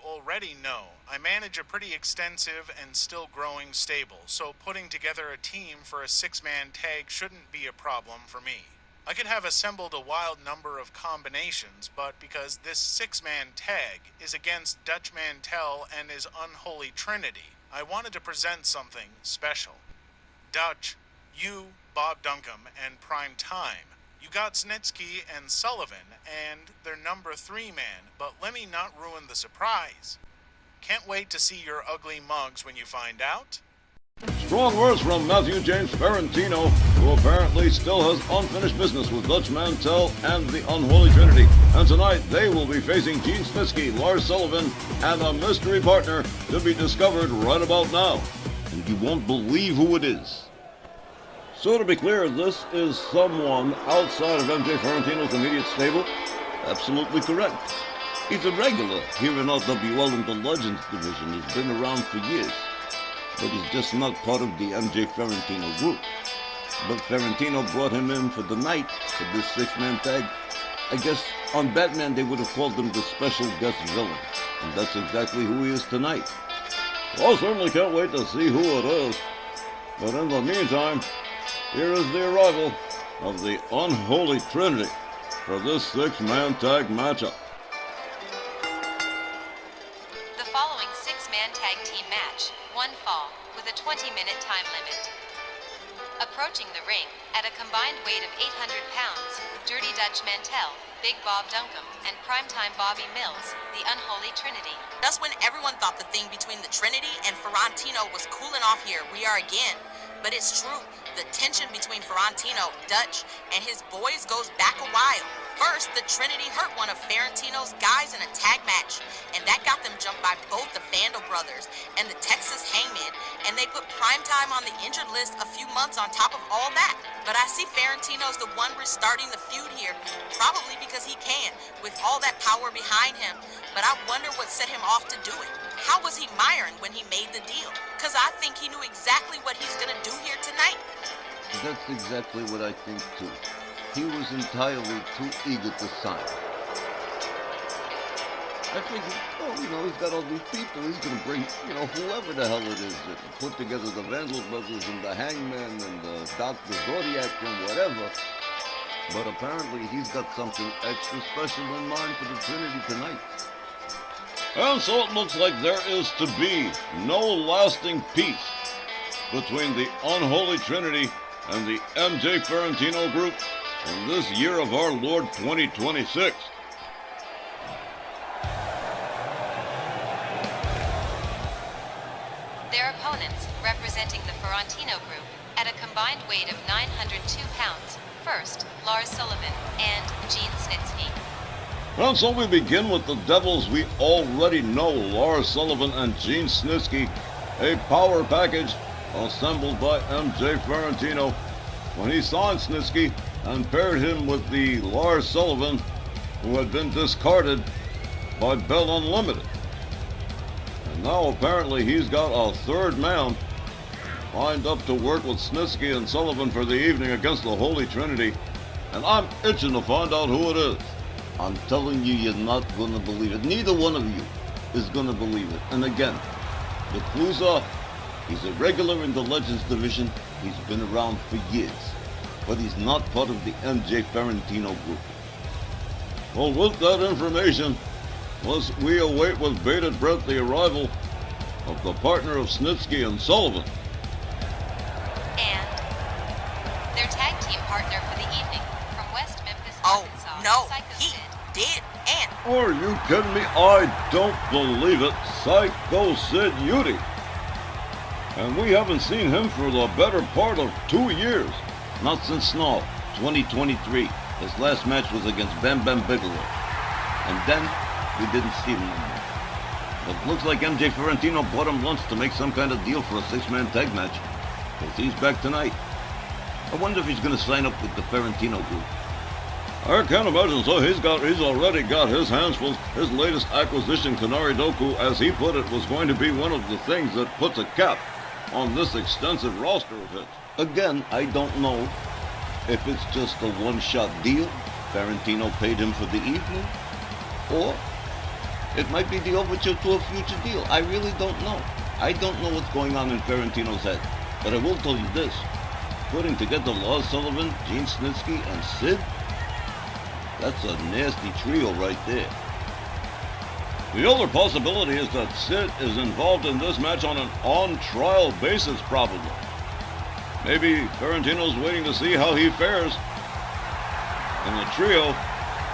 already know, I manage a pretty extensive and still growing stable, so putting together a team for a six-man tag shouldn't be a problem for me. I could have assembled a wild number of combinations, but because this six-man tag is against Dutch Mantell and his Unholy Trinity, I wanted to present something special. Dutch, you, Bob Duncombe, and Prime Time. You got Snitsky and Sullivan, and their number 3 man, but let me not ruin the surprise. Can't wait to see your ugly mugs when you find out. Strong words from Matthew James Ferrantino, who apparently still has unfinished business with Dutch Mantell and the Unholy Trinity. And tonight they will be facing Gene Snitsky, Lars Sullivan, and a mystery partner to be discovered right about now. And you won't believe who it is. So to be clear, this is someone outside of MJ Ferrantino's immediate stable? Absolutely correct. He's a regular here in RWL in the Legends division. He's been around for years, but he's just not part of the MJ Ferrantino group. But Ferrantino brought him in for the night for this six-man tag. I guess on Batman they would have called him the special guest villain, and that's exactly who he is tonight. Well, I certainly can't wait to see who it is. But in the meantime, here is the arrival of the Unholy Trinity for this six-man tag matchup. The following six-man tag team match, one fall, with a 20-minute time limit. Approaching the ring, at a combined weight of 800 pounds, Dirty Dutch Mantell, Big Bob Duncombe, and Primetime Bobby Mills, the Unholy Trinity. Just when everyone thought the thing between the Trinity and Ferrantino was cooling off here, we are again. But it's true, the tension between Ferrantino, Dutch, and his boys goes back a while. First, the Trinity hurt one of Ferrantino's guys in a tag match, and that got them jumped by both the Vandal brothers and the Texas Hangman, and they put Primetime on the injured list a few months on top of all that. But I see Ferrantino's the one restarting the feud here, probably because he can, with all that power behind him. But I wonder what set him off to do it. How was he miring when he made the deal? Because I think he knew exactly what he's going to do here tonight. That's exactly what I think too. He was entirely too eager to sign. I figured, oh, he's got all these people. He's going to bring, whoever the hell it is that put together the Vandal brothers and the Hangman and the Dr. Zodiac and whatever. But apparently he's got something extra special in mind for the Trinity tonight. And so it looks like there is to be no lasting peace between the Unholy Trinity and the MJ Ferrantino group in this year of our Lord 2026. Their opponents, representing the Ferrantino group, at a combined weight of 902 pounds, first, Lars Sullivan and Gene Snitsky. And so we begin with the devils we already know, Lars Sullivan and Gene Snitsky, a power package assembled by MJ Ferrantino when he signed Snitsky and paired him with the Lars Sullivan who had been discarded by Bell Unlimited. And now apparently he's got a third man lined up to work with Snitsky and Sullivan for the evening against the Holy Trinity, and I'm itching to find out who it is. I'm telling you, you're not going to believe it. Neither one of you is going to believe it. And again, the clues are, he's a regular in the Legends division. He's been around for years. But he's not part of the MJ Ferrantino group. Well, with that information, we await with bated breath the arrival of the partner of Snitsky and Sullivan. And their tag team partner for the evening, from West Memphis, Oh, Arkansas, no, Psycho he Sid. did, and Are you kidding me? I don't believe it. Psycho Sid Udy. And we haven't seen him for the better part of 2 years. Not since Snow, 2023. His last match was against Bam Bam Bigelow. And then, we didn't see him anymore. But looks like MJ Ferrantino bought him lunch to make some kind of deal for a six-man tag match. Because he's back tonight. I wonder if he's going to sign up with the Ferrantino group. I can't imagine so. He's already got his hands full. His latest acquisition, Kanari Doku, as he put it, was going to be one of the things that puts a cap on this extensive roster of his. Again, I don't know if it's just a one-shot deal. Ferrantino paid him for the evening, or It might be the overture to a future deal. I really don't know. I don't know what's going on in Ferentino's head. But I will tell you this. Putting together Lars Sullivan, Gene Snitsky, and Sid, that's a nasty trio right there. The other possibility is that Sid is involved in this match on an on-trial basis, probably. Maybe Ferentino's waiting to see how he fares in the trio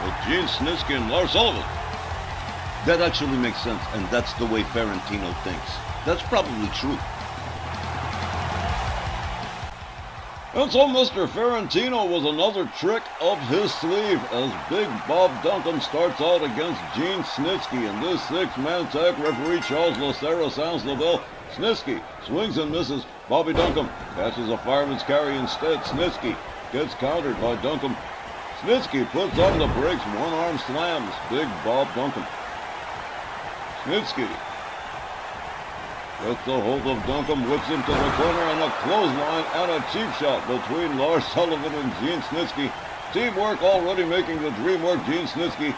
with Gene Snitsky and Lars Sullivan. That actually makes sense, and that's the way Ferentino thinks. That's probably true. And so Mr. Ferentino with another trick up his sleeve as Big Bob Duncan starts out against Gene Snitsky. And this six-man tag, referee Charles Lucero sounds the bell. Snitsky swings and misses. Bobby Duncan catches a fireman's carry instead. Snitsky gets countered by Duncan. Snitsky puts on the brakes, one-arm slams Big Bob Duncan. Snitsky gets a hold of Duncan, whips him to the corner, and a clothesline and a cheap shot between Lars Sullivan and Gene Snitsky. Teamwork already making the dream work. Gene Snitsky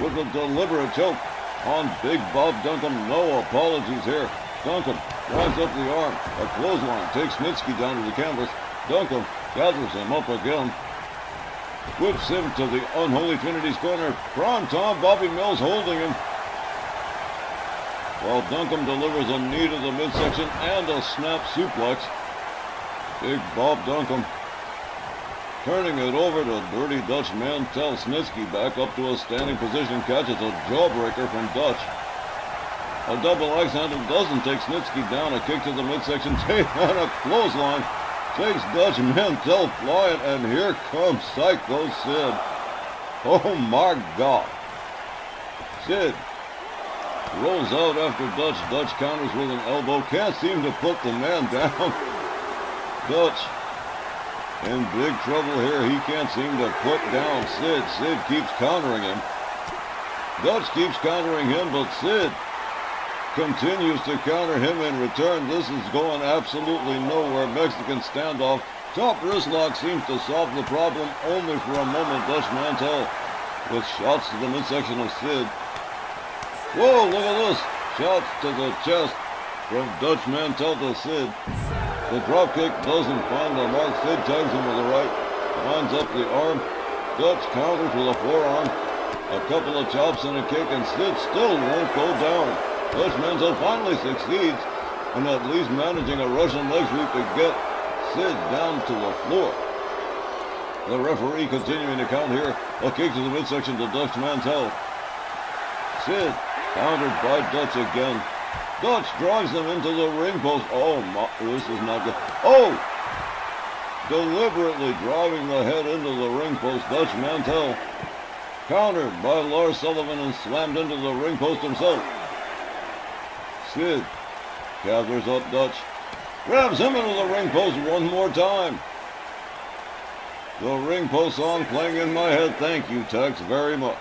with a deliberate choke on Big Bob Duncan. No apologies here. Duncan drives up the arm. A clothesline takes Snitsky down to the canvas. Duncan gathers him up again. Whips him to the Unholy Trinity's corner. Prime time, Bobby Mills holding him, while Duncan delivers a knee to the midsection and a snap suplex. Big Bob Duncan turning it over to Dirty Dutch Mantel. Snitsky back up to a standing position, catches a jawbreaker from Dutch. A double axe handle doesn't take Snitsky down. A kick to the midsection, take on a clothesline, takes Dutch Mantel flying, and here comes Psycho Sid. Oh my God. Sid rolls out after Dutch. Dutch counters with an elbow. Can't seem to put the man down. Dutch in big trouble here. He can't seem to put down Sid. Sid keeps countering him. Dutch keeps countering him, but Sid continues to counter him in return. This is going absolutely nowhere. Mexican standoff. Top wrist lock seems to solve the problem only for a moment. Dutch Mantel with shots to the midsection of Sid. Whoa, look at this. Shots to the chest from Dutch Mantel to Sid. The dropkick doesn't find the mark. Sid tags him with the right. Lines up the arm. Dutch counters with a forearm. A couple of chops and a kick, and Sid still won't go down. Dutch Mantel finally succeeds in at least managing a Russian leg sweep to get Sid down to the floor. The referee continuing to count here. A kick to the midsection to Dutch Mantel. Sid countered by Dutch again. Dutch drives him into the ring post. Oh, my, this is not good. Oh! Deliberately driving the head into the ring post. Dutch Mantel countered by Lars Sullivan and slammed into the ring post himself. Sid gathers up Dutch. Grabs him into the ring post one more time. The ring post song playing in my head. Thank you, Tex, very much.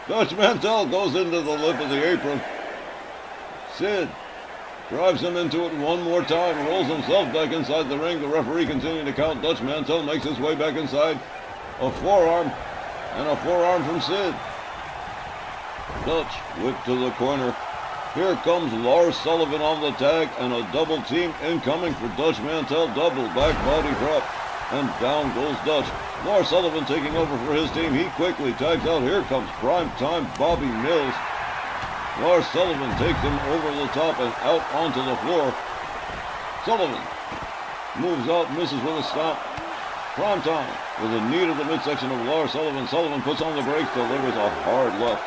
Dutch Mantel goes into the lip of the apron. Sid drives him into it one more time, rolls himself back inside the ring. The referee continuing to count. Dutch Mantel makes his way back inside. A forearm, and a forearm from Sid. Dutch whipped to the corner. Here comes Lars Sullivan on the tag, and a double team incoming for Dutch Mantel. Double back body drop, and down goes Dutch. Lars Sullivan taking over for his team. He quickly tags out. Here comes prime time Bobby Mills. Lars Sullivan takes him over the top and out onto the floor. Sullivan moves out, misses with a stomp. Prime time with a knee to the midsection of Lars Sullivan. Sullivan puts on the brakes, delivers a hard left,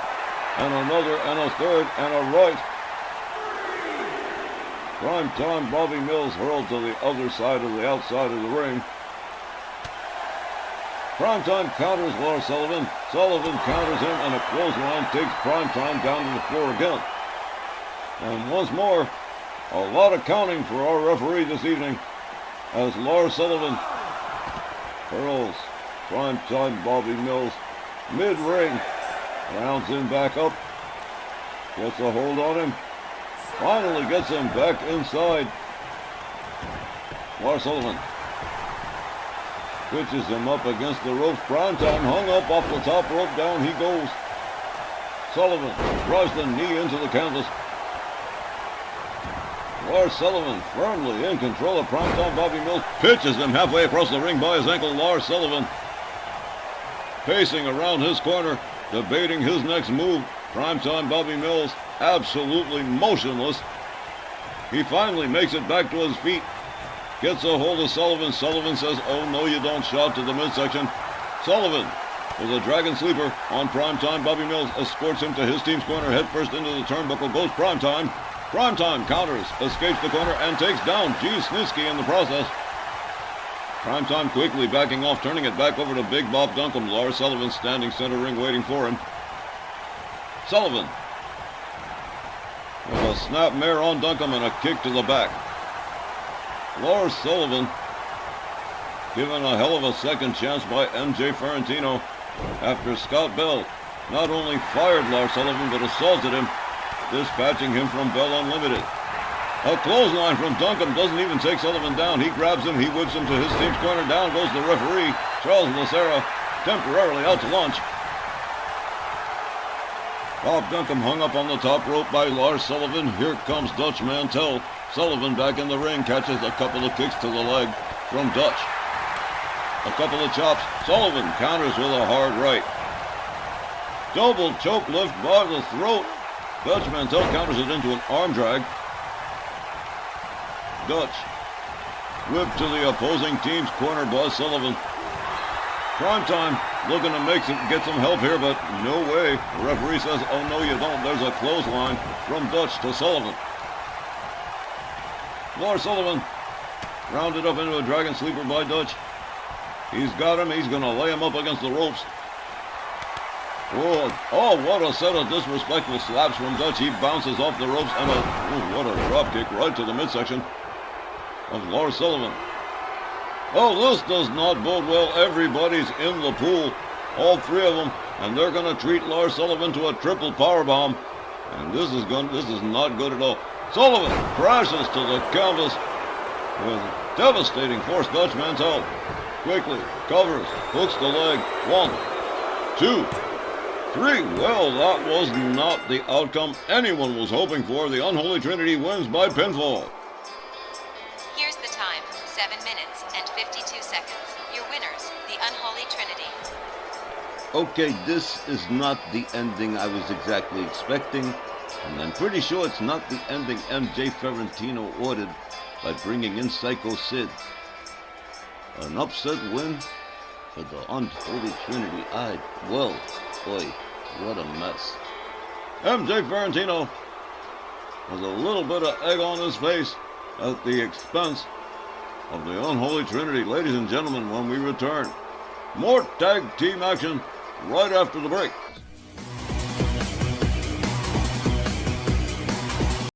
and another, and a third, and a right. Prime time Bobby Mills hurled to the other side of the outside of the ring. Primetime counters Lars Sullivan. Sullivan counters him, and a clothesline takes Primetime down to the floor again. And once more, a lot of counting for our referee this evening as Lars Sullivan hurls Primetime Bobby Mills mid-ring. Rounds him back up. Gets a hold on him. Finally gets him back inside. Lars Sullivan pitches him up against the ropes. Primetime hung up off the top rope. Down he goes. Sullivan drives the knee into the canvas. Lars Sullivan firmly in control of primetime Bobby Mills. Pitches him halfway across the ring by his ankle. Lars Sullivan pacing around his corner, debating his next move. Primetime Bobby Mills absolutely motionless. He finally makes it back to his feet. Gets a hold of Sullivan. Sullivan says, "Oh no you don't," shout to the midsection. Sullivan with a dragon sleeper on Primetime Bobby Mills, escorts him to his team's corner, headfirst into the turnbuckle, goes Primetime. Primetime counters, escapes the corner, and takes down Snitsky in the process. Primetime quickly backing off, turning it back over to Big Bob Duncum. Lars Sullivan standing center ring waiting for him. Sullivan with a snapmare on Duncum and a kick to the back. Lars Sullivan given a hell of a second chance by MJ Ferrantino after Scott Bell not only fired Lars Sullivan but assaulted him, dispatching him from Bell Unlimited. A clothesline from Duncum doesn't even take Sullivan down. He grabs him, he whips him to his team's corner. Down goes the referee, Charles Lacera, temporarily out to lunch. Bob Duncum hung up on the top rope by Lars Sullivan. Here comes Dutch Mantell. Sullivan back in the ring, catches a couple of kicks to the leg from Dutch. A couple of chops. Sullivan counters with a hard right. Double choke lift by the throat. Dutch Mantell counters it into an arm drag. Dutch whip to the opposing team's corner by Sullivan. Primetime looking to get some help here, but no way. The referee says, "Oh no you don't." There's a clothesline from Dutch to Sullivan. Lars Sullivan rounded up into a dragon sleeper by Dutch. He's got him. He's going to lay him up against the ropes. Oh, what a set of disrespectful slaps from Dutch. He bounces off the ropes and what a drop kick right to the midsection of Lars Sullivan. Oh, this does not bode well. Everybody's in the pool, all three of them, and they're going to treat Lars Sullivan to a triple powerbomb. And this is not good at all. Sullivan crashes to the canvas with devastating force. Dutch Mantell quickly covers, hooks the leg. 1, 2, 3. Well, that was not the outcome anyone was hoping for. The Unholy Trinity wins by pinfall. Here's the time, 7 minutes and 52 seconds. Your winners, the Unholy Trinity. Okay, this is not the ending I was exactly expecting, and I'm pretty sure it's not the ending MJ Ferrantino ordered by bringing in Psycho Sid. An upset win for the Unholy Trinity. Well, boy, what a mess. MJ Ferrantino has a little bit of egg on his face at the expense of the Unholy Trinity. Ladies and gentlemen, when we return, more tag team action right after the break.